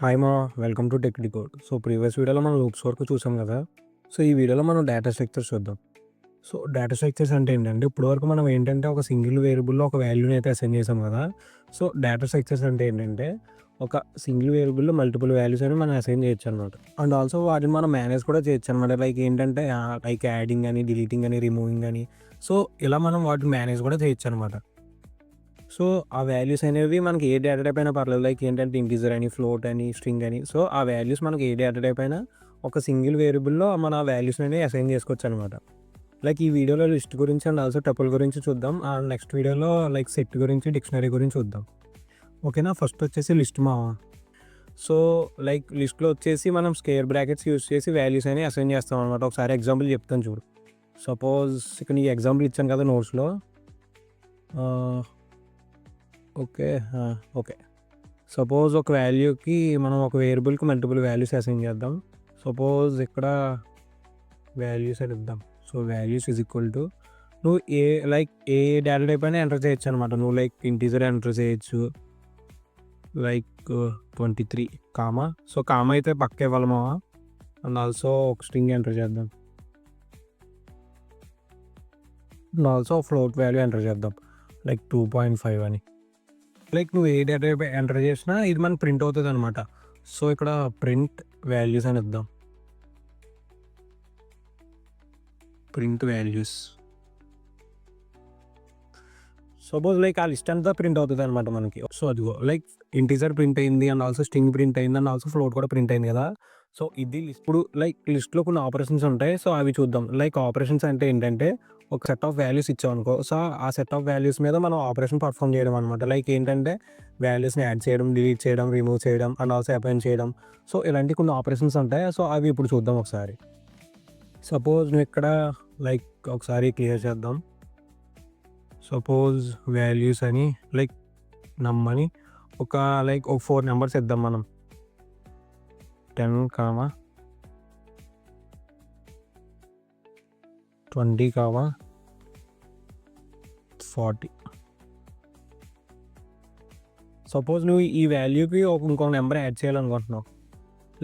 Hi మా welcome to tech decode. So previous వీడియోలో మనం లూప్స్ వరకు చూసాం కదా. సో ఈ వీడియోలో మనం డేటా స్ట్రక్చర్స్ చూద్దాం. సో డేటా స్ట్రక్చర్స్ అంటే ఏంటంటే ఇప్పటివరకు మనం ఏంటంటే ఒక సింగిల్ వేరియబుల్లో ఒక వాల్యూని అయితే అసైన్ చేసాం కదా. సో డేటా స్ట్రక్చర్స్ అంటే ఏంటంటే ఒక సింగిల్ వేరియబుల్లో మల్టిపుల్ వాల్యూస్ అని మనం అసైన్ చేయొచ్చు అనమాట. అండ్ ఆల్సో వాటిని మనం మేనేజ్ కూడా చేయొచ్చు అనమాట. లైక్ ఏంటంటే లైక్ యాడింగ్ అని, డిలీటింగ్ అని, రిమూవింగ్ అని. సో ఇలా మనం వాటిని మేనేజ్ కూడా చేయొచ్చు అనమాట. సో ఆ వాల్యూస్ అనేవి మనకి ఏ డేటా టైప్ అయినా పర్లేదు. లైక్ ఏంటంటే ఇంటిజర్ అని, ఫ్లోట్ అని, స్ట్రింగ్ అని. సో ఆ వాల్యూస్ మనకి ఏ డేటా టైప్ అయినా ఒక సింగిల్ వేరియబుల్లో మన వాల్యూస్ అనేవి అసైన్ చేసుకోవచ్చు అనమాట. లైక్ ఈ వీడియోలో లిస్ట్ గురించి అండ్ ఆల్సో టపుల్ గురించి చూద్దాం. అండ్ నెక్స్ట్ వీడియోలో లైక్ సెట్ గురించి, డిక్షనరీ గురించి చూద్దాం. ఓకేనా. ఫస్ట్ వచ్చేసి లిస్ట్ సో లైక్ లిస్ట్లో వచ్చేసి మనం స్క్వేర్ బ్రాకెట్స్ యూస్ చేసి వాల్యూస్ అనేవి అసైన్ చేస్తాం అనమాట. ఒకసారి ఎగ్జాంపుల్ చెప్తాను చూడు. సపోజ్ ఇక్కడ ఈ ఎగ్జాంపుల్ ఇచ్చాను కదా నోట్స్లో. ఓకే. ఓకే. సపోజ్ ఒక వాల్యూకి మనం ఒక వేరియబుల్కి మల్టిపుల్ వాల్యూస్ అసైన్ చేద్దాం. సపోజ్ ఇక్కడ వాల్యూస్ అని ఇద్దాం. So values is equal to నువ్వు ఏ డేటా టైప్ అయినా ఎంటర్ చేయొచ్చు అనమాట. నువ్వు లైక్ ఇంటీజర్ ఎంటర్ చేయొచ్చు. Like 23 comma. సో కామా అయితే పక్క ఇవ్వాలమా. అండ్ ఆల్సో ఒక స్ట్రింగ్ ఎంటర్ చేద్దాం. And also float value enter చేద్దాం. లైక్ 2.5 అని. లైక్ నువ్వు ఏ డేటా టైప్ ఎంటర్ చేసినా ఇది మనకు ప్రింట్ అవుతుంది అనమాట. సో ఇక్కడ ప్రింట్ వాల్యూస్ అని ఇద్దాం. Print values. సపోజ్ లైక్ ఆ లిస్ట్ అంతా ప్రింట్ అవుతుంది అనమాట మనకి. సో అదిగో లైక్ ఇంటీజర్ ప్రింట్ అయింది, అండ్ ఆల్సో స్ట్రింగ్ ప్రింట్ అయింది, అండ్ ఆల్సో ఫ్లోట్ కూడా ప్రింట్ అయింది కదా. సో ఇది ఇప్పుడు లైక్ లిస్ట్లో కొన్ని ఆపరేషన్స్ ఉంటాయి. సో అవి చూద్దాం. లైక్ ఆపరేషన్స్ అంటే ఏంటంటే ఒక సెట్ ఆఫ్ వాల్యూస్ ఇచ్చాం అనుకో. సో ఆ సెట్ ఆఫ్ వాల్యూస్ మీద మనం ఆపరేషన్ పర్ఫామ్ చేయడం అనమాట. లైక్ ఏంటంటే వాల్యూస్ని యాడ్ చేయడం, డిలీట్ చేయడం, రిమూవ్ చేయడం, అండ్ ఆల్సో అపెండ్ చేయడం. సో ఇలాంటి కొన్ని ఆపరేషన్స్ ఉంటాయి. సో అవి ఇప్పుడు చూద్దాం ఒకసారి. సపోజ్ నువ్వు ఇక్కడ లైక్ ఒకసారి క్లియర్ చేద్దాం. సపోజ్ వాల్యూస్ అని లైక్ నమ్మని ఒక 4 నెంబర్స్ ఇద్దాం మనం. 10, 20, 40. సపోజ్ నువ్వు ఈ వాల్యూకి ఇంకో నెంబర్ యాడ్ చేయాలనుకుంటున్నావు.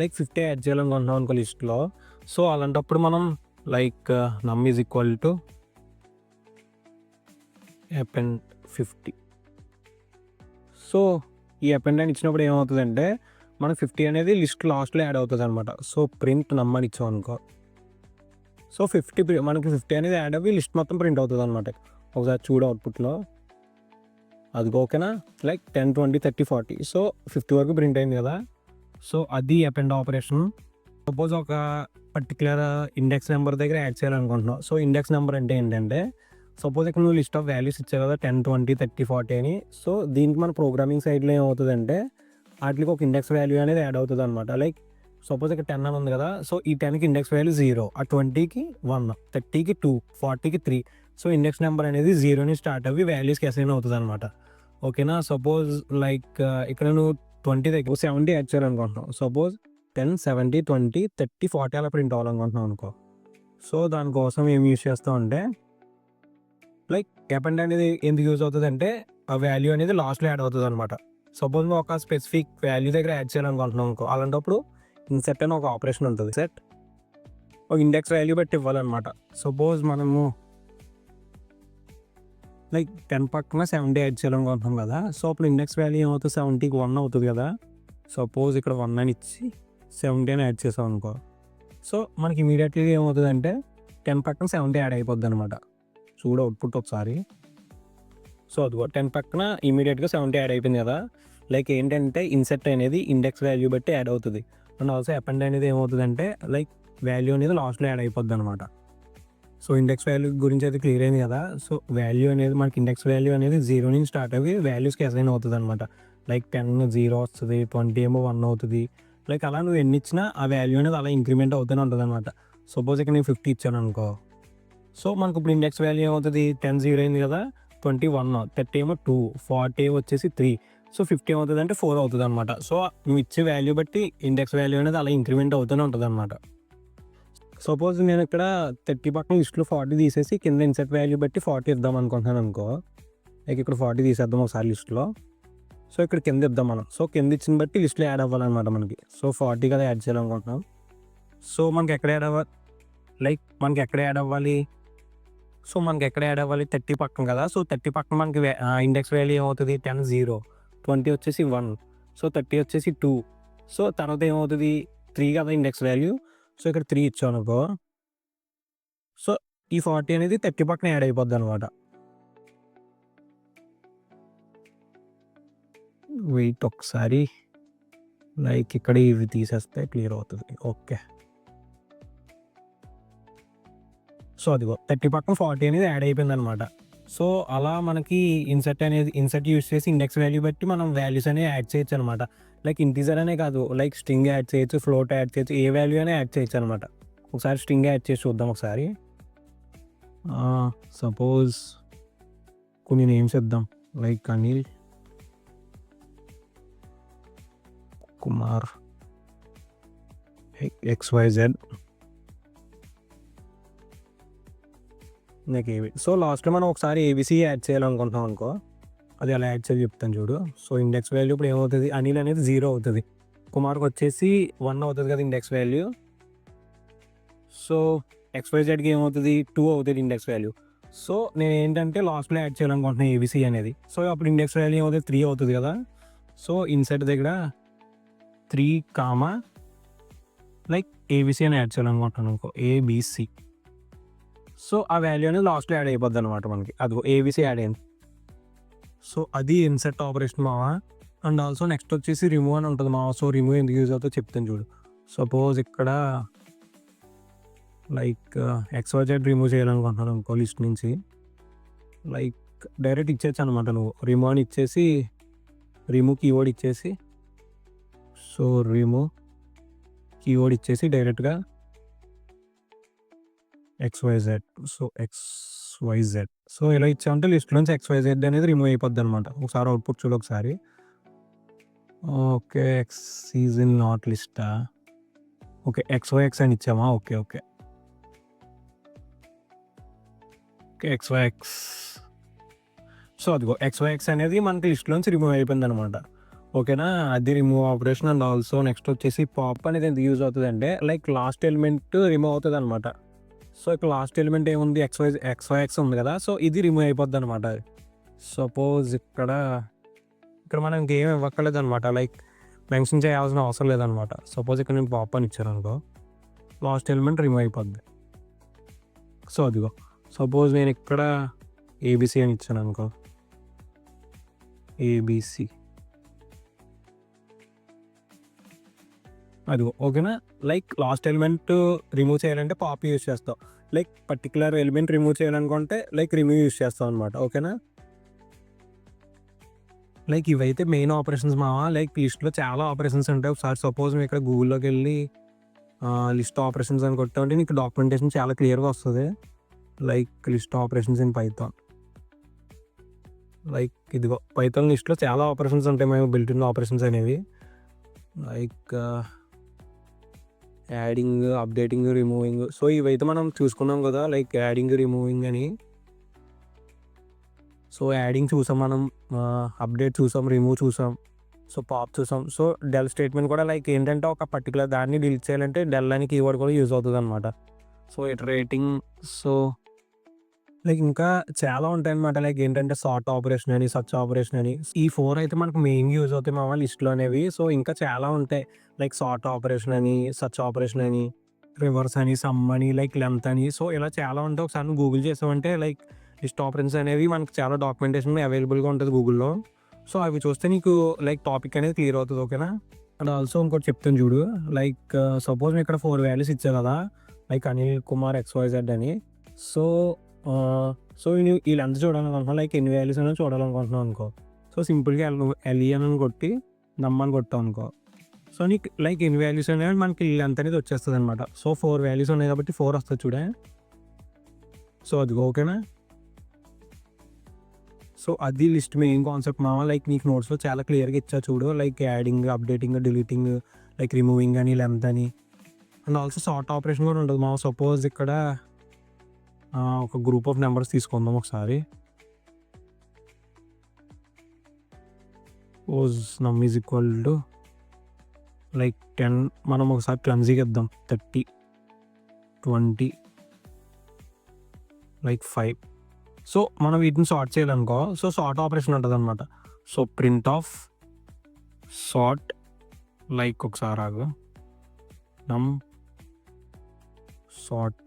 లైక్ 50 యాడ్ చేయాలనుకుంటున్నావు అనుకో లిస్ట్లో. సో అలాంటప్పుడు మనం లైక్ నమ్ is equal to append 50. So ఈ అపెండ్ అని ఇచ్చినప్పుడు ఏమవుతుందంటే మనకు 50 అనేది లిస్ట్ లాస్ట్లో యాడ్ అవుతుంది అనమాట. సో ప్రింట్ నమ్ అని ఇచ్చాం అనుకో. సో మనకి 50 అనేది యాడ్ అవ్వి లిస్ట్ మొత్తం ప్రింట్ అవుతుంది అనమాట. ఒకసారి చూడు అవుట్పుట్లో. అది ఓకేనా. లైక్ 10, 20, 30, 40. సో 50 వరకు ప్రింట్ అయింది కదా. సో అది అపెండ్ ఆపరేషన్. సపోజ్ ఒక పర్టికులర్ ఇండెక్స్ నెంబర్ దగ్గర యాడ్ చేయాలనుకుంటున్నావు. సో ఇండెక్స్ నెంబర్ అంటే ఏంటంటే సపోజ్ ఇక్కడ నువ్వు లిస్ట్ ఆఫ్ వాల్యూస్ ఇచ్చావు కదా 10, 20, 30, 40 అని. సో దీనికి మన ప్రోగ్రామింగ్ సైడ్లో ఏమవుతుందంటే వాటికి ఒక ఇండెక్స్ వాల్యూ అనేది యాడ్ అవుతుంది అనమాట. లైక్ సపోజ్ ఇక్కడ 10 అని ఉంది కదా. సో ఈ 10కి ఇండెక్స్ వాల్యూ 0, ఆ 20కి 1, 30కి 2, 40కి 3. సో ఇండెక్స్ నెంబర్ అనేది 0 నుంచి స్టార్ట్ అవ్వి వాల్యూస్కి అసైన్ అవుతుంది అనమాట. ఓకేనా. సపోజ్ లైక్ ఇక్కడ నువ్వు 20 దగ్గర 70 యాడ్ చేయాలనుకుంటున్నావు. సపోజ్ 10, 70, 20, 30, 40 అలా ప్రింట్ అవ్వాలనుకుంటున్నావు అనుకో. సో దానికోసం ఏం యూస్ చేస్తావు అంటే లైక్ అపెండ్ అనేది ఎందుకు యూజ్ అవుతుంది అంటే ఆ వాల్యూ అనేది లాస్ట్లో యాడ్ అవుతుంది అనమాట. సపోజ్ నువ్వు ఒక స్పెసిఫిక్ వాల్యూ దగ్గర యాడ్ చేయాలనుకుంటున్నావు అనుకో. అలాంటప్పుడు ఇన్సెట్ అని ఒక ఆపరేషన్ ఉంటుంది. సెట్ ఒక ఇండెక్స్ వాల్యూ బట్టి ఇవ్వాలన్నమాట. సపోజ్ మనము లైక్ 10 పక్కన 70 యాడ్ చేయాలనుకుంటున్నాం కదా. సో అప్పుడు ఇండెక్స్ వాల్యూ ఏమవుతుంది, 70కి 1 అవుతుంది కదా. సపోజ్ ఇక్కడ 1 అని ఇచ్చి 70 అని యాడ్ చేసాం అనుకో. సో మనకి ఇమీడియట్లీ ఏమవుతుంది అంటే 10 పక్కన 70 యాడ్ అయిపోద్ది అనమాట. చూడు అవుట్పుట్ ఒకసారి. సో అదిగో 10 పక్కన ఇమీడియట్గా 70 యాడ్ అయిపోయింది కదా. లైక్ ఏంటంటే ఇన్సెట్ అనేది ఇండెక్స్ వాల్యూ బట్టి యాడ్ అవుతుంది. అండ్ ఆల్సో అపెండ్ అనేది ఏమవుతుందంటే లైక్ వాల్యూ అనేది లాస్ట్లో యాడ్ అయిపోద్ది అనమాట. సో ఇండెక్స్ వాల్యూ గురించి అయితే క్లియర్ అయింది కదా. సో వాల్యూ అనేది మనకి ఇండెక్స్ వాల్యూ అనేది 0 నుంచి స్టార్ట్ అయ్యి వాల్యూస్కి అసైన్ అవుతుంది అనమాట. లైక్ 10 0 వస్తుంది, 20 ఏమో 1 అవుతుంది. లైక్ అలా నువ్వు ఎన్ని ఇచ్చినా ఆ వాల్యూ అనేది అలా ఇంక్రిమెంట్ అవుతూనే ఉంటుంది అనమాట. సపోజ్ ఇక్కడ నేను 50 ఇచ్చాను అనుకో. సో మనకు ఇప్పుడు ఇండెక్స్ వాల్యూ ఏమవుతుంది, 10 0 అయింది కదా, 20 1, 30 ఏమో 2, 40 వచ్చేసి 3. సో 50 ఏమవుతుంది అంటే 4 అవుతుంది అనమాట. సో నువ్వు ఇచ్చే వాల్యూ బట్టి ఇండెక్స్ వాల్యూ అనేది అలా ఇంక్రిమెంట్ అవుతూనే ఉంటుంది అనమాట. సపోజ్ నేను ఇక్కడ 30 పక్కన లిస్ట్లో 40 తీసేసి కింద ఇన్సెట్ వాల్యూ బట్టి 40 ఇద్దాం అనుకుంటున్నాను అనుకో. లైక్ ఇక్కడ 40 తీసేద్దాం ఒకసారి లిస్ట్లో. సో ఇక్కడ కింద ఇద్దాం మనం. సో కింద ఇచ్చిన బట్టి లిస్ట్లో యాడ్ అవ్వాలన్నమాట మనకి. సో 40 కదా యాడ్ చేయాలనుకుంటున్నాం. సో మనకి ఎక్కడ యాడ్ అవ్వాలి, మనకి ఎక్కడ యాడ్ అవ్వాలి, 30 పక్కన కదా. సో 30 పక్కన మనకి ఇండెక్స్ వాల్యూ ఏమవుతుంది, 10 0, 20 వచ్చేసి 1, సో 30 వచ్చేసి 2. సో తర్వాత ఏమవుతుంది, 3 కదా ఇండెక్స్ వాల్యూ. సో ఇక్కడ 3 ఇచ్చాం అనుకో. సో ఈ 40 అనేది 30 పక్కన యాడ్ అయిపోద్ది అనమాట. వెయిట్ ఒకసారి, ఇక్కడ ఇవి తీసేస్తే క్లియర్ అవుతుంది. ఓకే, సో అదిగో 30 పక్కన 40 అనేది యాడ్ అయిపోయింది అనమాట. సో అలా మనకి ఇన్సర్ట్ యూస్ చేసి ఇండెక్స్ వాల్యూ బట్టి మనం వాల్యూస్ అనేవి యాడ్ చేయొచ్చు అనమాట. ఇంటీజర్ అనే కాదు, స్ట్రింగ్ యాడ్ చేయొచ్చు, ఫ్లోట్ యాడ్ చేయొచ్చు, ఏ వాల్యూ అయినా యాడ్ చేయొచ్చు అనమాట. ఒకసారి స్ట్రింగ్ యాడ్ చేసి చూద్దాం ఒకసారి. సపోజ్ కొన్ని నేమ్స్ ఇద్దాం, అనిల్ కుమార్ XYZ. సో లాస్ట్లో మనం ఒకసారి ABC యాడ్ చేయాలనుకుంటున్నాం అనుకో, అది ఎలా యాడ్ చేయాలి చెప్తాను చూడు. సో ఇండెక్స్ వాల్యూ ఇప్పుడు ఏమవుతుంది, అనిల్ అనేది 0 అవుతుంది, కుమార్కి వచ్చేసి 1 అవుతుంది కదా ఇండెక్స్ వాల్యూ. సో XYZకి ఏమవుతుంది, 2 అవుతుంది ఇండెక్స్ వాల్యూ. సో నేను ఏంటంటే లాస్ట్లో యాడ్ చేయాలనుకుంటున్నాను ABC అనేది. సో అప్పుడు ఇండెక్స్ వాల్యూ ఏమవుతుంది, 3 అవుతుంది కదా. సో ఇన్సర్ట్ దగ్గర 3, ABC అని యాడ్ చేయాలనుకుంటున్నాను అనుకో, ABC. సో ఆ వాల్యూ అనేది లాస్ట్లో యాడ్ అయిపోద్ది అనమాట మనకి. అది ABC యాడ్ అయింది. సో అది ఇన్సర్ట్ ఆపరేషన్ మావా. అండ్ ఆల్సో నెక్స్ట్ వచ్చేసి రిమూవ్ అని ఉంటుంది మావా. సో రిమూవ్ ఎందుకు యూజ్ అవుతుందో చెప్తాను చూడు. సపోజ్ ఇక్కడ XYZ రిమూవ్ చేయాలనుకుంటున్నాను అనుకో లిస్ట్ నుంచి. డైరెక్ట్ ఇచ్చేయచ్చు అనమాట. నువ్వు రిమూవ్ అని ఇచ్చేసి, రిమూవ్ కీవర్డ్ ఇచ్చేసి, సో రిమూవ్ కీవర్డ్ ఇచ్చేసి డైరెక్ట్గా XYZ. So XYZ. సో ఇలా ఇచ్చామంటే లిస్ట్ నుంచి XYZ అనేది రిమూవ్ అయిపోద్ది అనమాట. ఒకసారి అవుట్పుట్ చూడు ఒకసారి. Okay, X is in not లిస్టా. ఓకే, XYX అని ఇచ్చామా. Okay okay okay XYX. So అదిగో XYX అనేది మనకి లిస్ట్లోంచి రిమూవ్ అయిపోయింది అనమాట. ఓకేనా, అది remove operation. And also next వచ్చేసి పాప్ అనేది ఎందుకు యూజ్ అవుతుంది అంటే లాస్ట్ ఎలిమెంట్ రిమూవ్ అవుతుంది అనమాట. సో ఇక్కడ లాస్ట్ ఎలిమెంట్ ఏముంది, XYX ఉంది కదా. సో ఇది రిమూవ్ అయిపోద్ది అనమాట. సపోజ్ ఇక్కడ మనం ఇంకేం ఇవ్వక్కర్లేదు అనమాట, మెన్షన్ చేయాల్సిన అవసరం లేదనమాట. సపోజ్ ఇక్కడ నేను పాప్ అని ఇచ్చాను అనుకో, లాస్ట్ ఎలిమెంట్ రిమూవ్ అయిపోద్ది. సో అదిగో సపోజ్ నేను ఇక్కడ ABC అని ఇచ్చాను అనుకో, ABC. అది ఓకేనా. లాస్ట్ ఎలిమెంట్ రిమూవ్ చేయాలంటే పాప్ యూజ్ చేస్తాం. పర్టికులర్ ఎలిమెంట్ రిమూవ్ చేయాలనుకుంటే రిమూవ్ యూజ్ చేస్తాం అనమాట. ఓకేనా, ఇవైతే మెయిన్ ఆపరేషన్స్ మావా. లిస్ట్లో చాలా ఆపరేషన్స్ ఉంటాయి. ఒకసారి సపోజ్ మేము ఇక్కడ గూగుల్లోకి వెళ్ళి లిస్ట్ ఆపరేషన్స్ అని కొట్టామంటే నీకు డాక్యుమెంటేషన్ చాలా క్లియర్గా వస్తుంది. List operations in Python. ఇదిగో పైథాన్ లిస్ట్లో చాలా ఆపరేషన్స్ ఉంటాయి మేము బిల్ట్ ఇన్ ఆపరేషన్స్ అనేవి. Adding, updating, removing. సో ఇవైతే మనం చూసుకున్నాం కదా, యాడింగ్, రిమూవింగ్ అని. సో యాడింగ్ చూసాం మనం, అప్డేట్ చూసాం, రిమూవ్ చూసాం, సో పాప్ చూసాం. సో డెల్ స్టేట్మెంట్ కూడా ఏంటంటే ఒక పర్టికులర్ దాన్ని డిలీట్ చేయాలంటే డెల్ అని కీవర్డ్ కూడా యూజ్ అవుతుంది అనమాట. So iterating. సో ఇంకా చాలా ఉంటాయి అనమాట. ఏంటంటే సార్ట్ ఆపరేషన్ అని, సర్చ్ ఆపరేషన్ అని. ఈ 4 అయితే మనకు మెయిన్ యూజ్ అవుతాయి మా లిస్ట్లో అనేవి. సో ఇంకా చాలా ఉంటాయి, సార్ట్ ఆపరేషన్ అని, సర్చ్ ఆపరేషన్ అని, రివర్స్ అని, సమ్ అని, లెంత్ అని. సో ఇలా చాలా ఉంటాయి. ఒకసారి నువ్వు గూగుల్ చేసావంటే లిస్ట్ ఆపరేషన్స్ అనేవి మనకు చాలా డాక్యుమెంటేషన్ అవైలబుల్గా ఉంటుంది గూగుల్లో. సో అవి చూస్తే నీకు టాపిక్ అనేది క్లియర్ అవుతుంది. ఓకేనా, అండ్ ఆల్సో ఇంకోటి చెప్తాను చూడు. సపోజ్ ఇక్కడ 4 వాల్యూస్ ఇచ్చా కదా, అనిల్ కుమార్ XYZ అని. సో నేను ఈ లెంత్ చూడాలనుకుంటున్నాను, ఎన్ని వాల్యూస్ అయినా చూడాలనుకుంటున్నాను అనుకో. సో సింపుల్గా LEN అని కొట్టి నమ్మని కొట్టాం అనుకో. సో నీకు ఎన్ని వాల్యూస్ అనేవి మనకి లెంత్ అనేది వచ్చేస్తుంది అనమాట. సో 4 వాల్యూస్ ఉన్నాయి కాబట్టి 4 వస్తుంది చూడే. సో అది ఓకేనా. సో అది లిస్ట్ మెయిన్ కాన్సెప్ట్ మావా. నీకు నోట్స్లో చాలా క్లియర్గా ఇచ్చా చూడు. యాడింగ్, అప్డేటింగ్, డిలీటింగ్, రిమూవింగ్ అని, లెంత్ అని. అండ్ ఆల్సో సార్ట్ ఆపరేషన్ కూడా ఉంటుంది మావా. సపోజ్ ఇక్కడ ఒక గ్రూప్ ఆఫ్ నెంబర్స్ తీసుకుందాం ఒకసారి. సపోజ్ నమ్ ఈజ్ ఈక్వల్ టు లైక్ 10 మనం ఒకసారి క్లమ్జీగా ఇద్దాం 30 20 లైక్ 5. సో మనం వీటిని సార్ట్ చేయాలనుకో సో సార్ట్ ఆపరేషన్ ఉంటుంది అనమాట. So print of sort like ఒకసారి ఆగు నమ్ సార్ట్.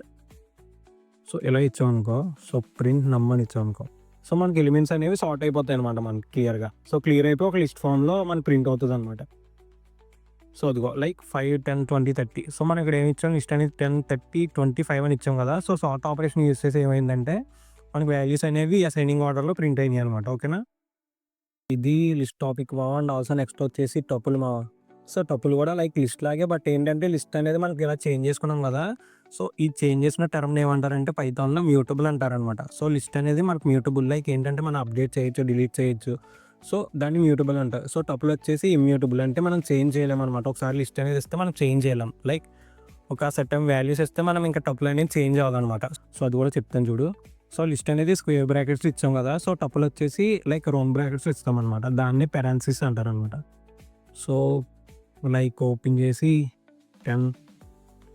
సో ఇలా ఇచ్చామనుకో సో ప్రింట్ నమ్ అని ఇచ్చామనుకో సో మనకి ఎలిమెంట్స్ అనేవి సార్ట్ అయిపోతాయి అనమాట మనకి క్లియర్గా. సో క్లియర్ అయిపోయి ఒక లిస్ట్ ఫామ్లో మనకి ప్రింట్ అవుతుంది అనమాట. సో అదిగో లైక్ 5 10 20 30. సో మనం ఇక్కడ ఏమి ఇచ్చాం లిస్ట్ అనేది 10 30 25 అని ఇచ్చాం కదా. సో సార్ట్ ఆపరేషన్ యూస్ చేసి ఏమైందంటే మనకి వాల్యూస్ అనేవి అసైనింగ్ ఆర్డర్లో ప్రింట్ అయినాయి అనమాట. ఓకేనా, ఇది లిస్ట్ టాపిక్ మావా. అండ్ ఆల్సో నెక్స్ట్ వచ్చేసి టపుల్ మావా. సో టపుల్ కూడా లైక్ లిస్ట్ లాగే, బట్ ఏంటంటే లిస్ట్ అనేది మనకి ఇలా చేంజ్ చేసుకున్నాం కదా. సో ఈ చేంజ్ చేసిన టర్మ్ ఏమంటారంటే పైథాన్లో మ్యూటబుల్ అంటారనమాట. సో లిస్ట్ అనేది మనకు మ్యూటబుల్, లైక్ ఏంటంటే మనం అప్డేట్ చేయొచ్చు, డిలీట్ చేయొచ్చు. సో దాన్ని మ్యూటబుల్ అంటారు. సో టపుల్ వచ్చేసి ఇమ్యూటబుల్, అంటే మనం చేంజ్ చేయలేం అనమాట. ఒకసారి లిస్ట్ అనేది ఇస్తే మనం చేంజ్ చేయలేం, లైక్ ఒక సర్టన్ వాల్యూస్ ఇస్తే మనం ఇంకా టపుల్ అనేది చేంజ్ అవ్వాలన్నమాట. సో అది కూడా చెప్తాను చూడు. సో లిస్ట్ అనేది స్క్వేర్ బ్రాకెట్స్ ఇచ్చాం కదా. సో టపుల్ వచ్చేసి లైక్ రౌండ్ బ్రాకెట్స్ ఇస్తాం అనమాట. దాన్ని పెరాన్సిస్ అంటారు అనమాట. సో లైక్ ఓపెన్ చేసి 10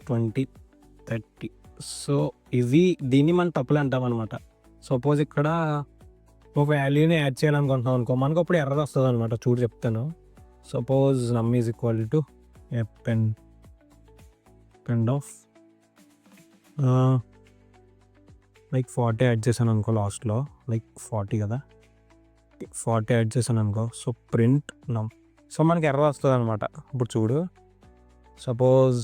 20 30. సో ఇది దీన్ని మనం టపుల్ అంటాం అనమాట. సపోజ్ ఇక్కడ ఒక వాల్యూని యాడ్ చేయాలనుకుంటున్నాం అనుకో, మనకు అప్పుడు ఎర్రర్ వస్తుంది అనమాట. చూడు చెప్తాను. సపోజ్ నమ్ is equal to pend of like 40 add చేశాను అనుకో లాస్ట్లో, లైక్ 40 కదా, 40 యాడ్ చేశాను అనుకో. So print num. సో మనకి ఎర్రర్ వస్తుంది అనమాట. ఇప్పుడు చూడు, సపోజ్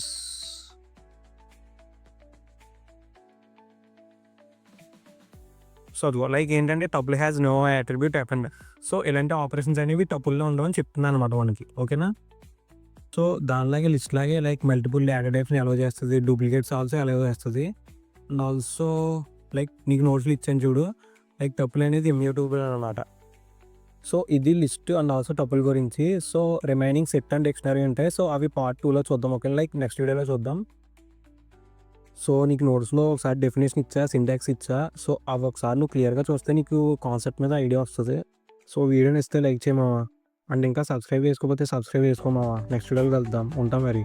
సో అది లైక్ ఏంటంటే tuple has no attribute append. So ఇలాంటి ఆపరేషన్స్ అనేవి టపుల్లో ఉండవని చెప్తున్నాను అనమాట మనకి. ఓకేనా, సో దానిలాగే లిస్ట్ లాగే లైక్ మల్టిపుల్ డేటా టైప్స్ని అలౌ చేస్తుంది, డూప్లికేట్స్ ఆల్సో అలౌ చేస్తుంది. అండ్ ఆల్సో లైక్ నీకు నోట్స్లు ఇచ్చాను చూడు, లైక్ టపుల్ అనేది ఇమ్యూటబుల్ అనమాట. సో ఇది లిస్ట్ అండ్ ఆల్సో టపుల్ గురించి. So remaining set and dictionary ఉంటాయి. సో అవి పార్ట్ 2లో చూద్దాం. ఓకే, లైక్ నెక్స్ట్ వీడియోలో చూద్దాం. సో నీకు నోట్స్లో ఒకసారి డెఫినేషన్ ఇచ్చా, సింటాక్స్ ఇచ్చా. సో అవి ఒకసారి నువ్వు క్లియర్గా చూస్తే నీకు కాన్సెప్ట్ మీద ఐడియా వస్తుంది. సో వీడియోని ఇస్తే లైక్ చేయమావా. అండ్ ఇంకా సబ్స్క్రైబ్ చేసుకోకపోతే సబ్స్క్రైబ్ చేసుకోమావా. నెక్స్ట్ వీడియోలో వెళ్దాం. ఉంటాం మరి.